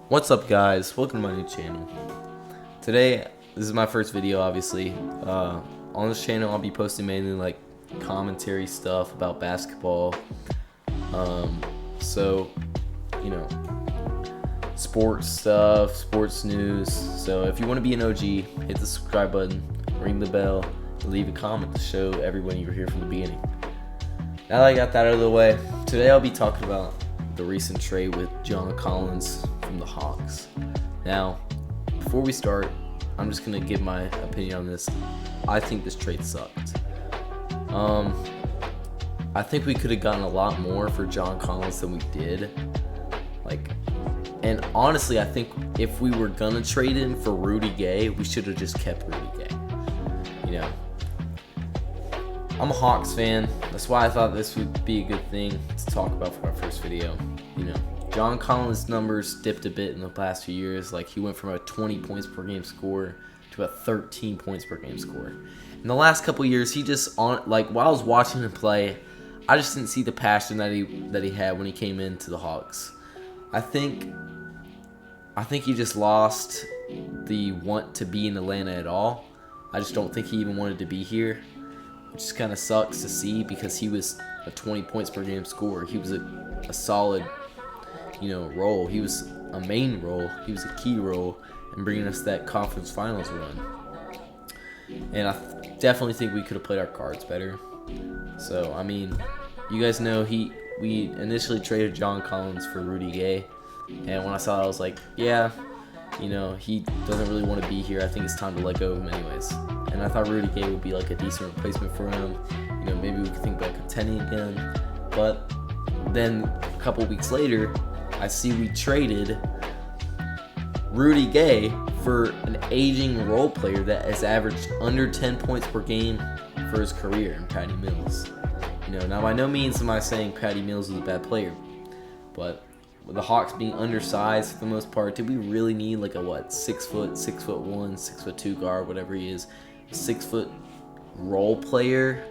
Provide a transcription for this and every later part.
What's up, guys? Welcome to my new channel. Today, this is my first video, obviously. On this channel, I'll be posting mainly like commentary stuff about basketball. So, you know, sports stuff, sports news. So if you want to be an OG, hit the subscribe button, ring the bell, and leave a comment to show everyone you were here from the beginning. Now that I got that out of the way, today I'll be talking about the recent trade with John Collins from the Hawks. Now, before we start, I'm just gonna give my opinion on this. I think this trade sucked. I think we could have gotten a lot more for John Collins than we did. And honestly, I think if we were gonna trade him for Rudy Gay, we should have just kept Rudy Gay. You know, I'm a Hawks fan. That's why I thought this would be a good thing to talk about for my first video. You know, John Collins' numbers dipped a bit in the past few years. Like, he went from a 20 points per game score to a 13 points per game score. In the last couple years, he just while I was watching him play, I just didn't see the passion that he had when he came into the Hawks. I think he just lost the want to be in Atlanta at all. I just don't think he even wanted to be here, which just kind of sucks to see because he was a 20 points per game scorer. He was a solid, role. He was a main role. He was a key role in bringing us that conference finals run. And I definitely think we could have played our cards better. So, I mean, you guys know we initially traded John Collins for Rudy Gay. And when I saw it, I was like, yeah, he doesn't really want to be here. I think it's time to let go of him anyways. And I thought Rudy Gay would be like a decent replacement for him. Maybe we could think about contending again. But then a couple weeks later, I see we traded Rudy Gay for an aging role player that has averaged under 10 points per game for his career in Patty Mills. Now by no means am I saying Patty Mills is a bad player, but with the Hawks being undersized for the most part, did we really need like a 6'1", 6'2" guard, whatever he is, a 6 foot role player,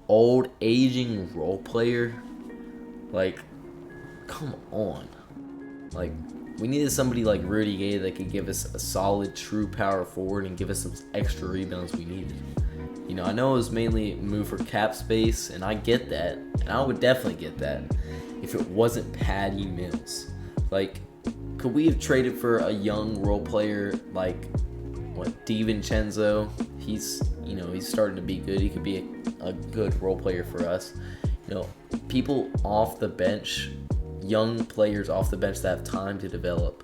old aging role player? Like, come on. Like, we needed somebody like Rudy Gay that could give us a solid, true power forward and give us some extra rebounds we needed. I know it was mainly a move for cap space, and I get that, and I would definitely get that if it wasn't Patty Mills. Like, could we have traded for a young role player like DiVincenzo? He's starting to be good. He could be a good role player for us. People off the bench, young players off the bench that have time to develop.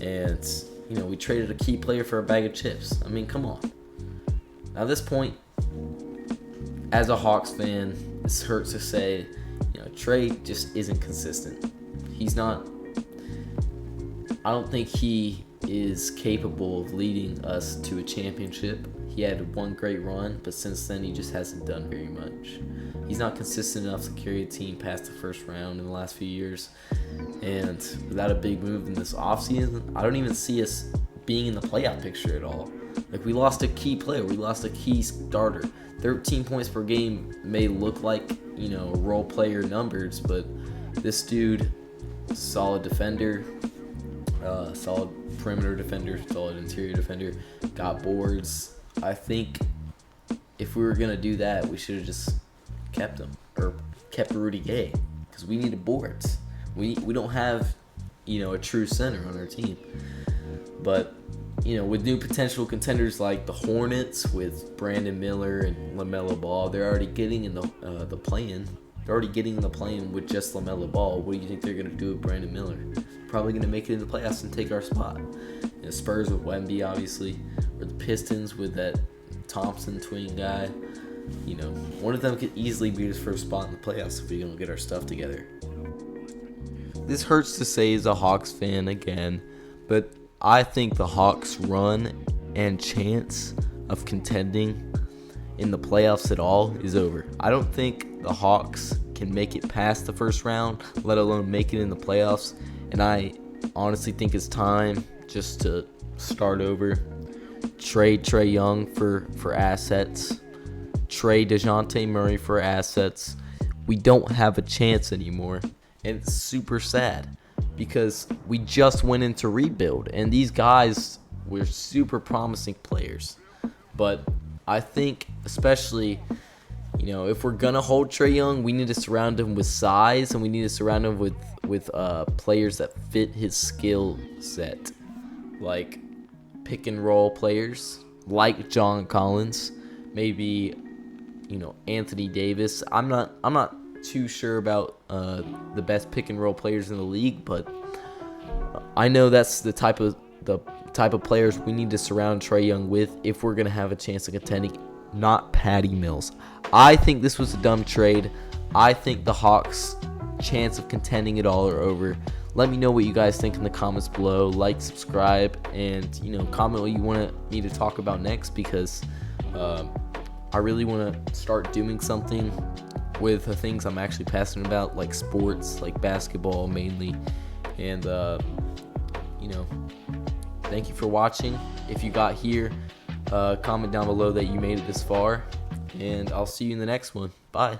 And, we traded a key player for a bag of chips. I mean, come on. Now, at this point, as a Hawks fan, this hurts to say, Trey just isn't consistent. He's not. I don't think he is capable of leading us to a championship. He had one great run, but since then he just hasn't done very much. He's not consistent enough to carry a team past the first round in the last few years. And without a big move in this offseason, I don't even see us being in the playoff picture at all. Like, we lost a key player. We lost a key starter. 13 points per game may look like, role player numbers, but this dude, solid defender, solid perimeter defender, solid interior defender, got boards. I think if we were going to do that, we should have just kept him or kept Rudy Gay because we needed boards. We don't have, a true center on our team. But with new potential contenders like the Hornets with Brandon Miller and LaMelo Ball, they're already getting in the play-in. They're already getting in the play-in with just LaMelo Ball. What do you think they're going to do with Brandon Miller? Probably going to make it in the playoffs and take our spot. Spurs with Wemby, obviously, or the Pistons with that Thompson twin guy. One of them could easily beat us for a spot in the playoffs if we don't get our stuff together. This hurts to say as a Hawks fan again, but I think the Hawks' run and chance of contending in the playoffs at all is over. I don't think the Hawks can make it past the first round, let alone make it in the playoffs. And I honestly think it's time just to start over. Trade Trae Young for assets. Trade DeJounte Murray for assets. We don't have a chance anymore. And it's super sad because we just went into rebuild, and these guys were super promising players. But I think, especially, if we're gonna hold Trae Young, we need to surround him with size, and we need to surround him with players that fit his skill set, like pick and roll players, like John Collins, maybe Anthony Davis. I'm not too sure about the best pick and roll players in the league, but I know that's the type of players we need to surround Trae Young with if we're gonna have a chance of contending. Not Patty Mills. I think this was a dumb trade. I think the Hawks' chance of contending it all are over. Let me know what you guys think in the comments below. Like, subscribe, and comment what you want me to talk about next, because I really want to start doing something with the things I'm actually passionate about, like sports, like basketball mainly. And thank you for watching. If you got here, comment down below that you made it this far, and I'll see you in the next one. Bye.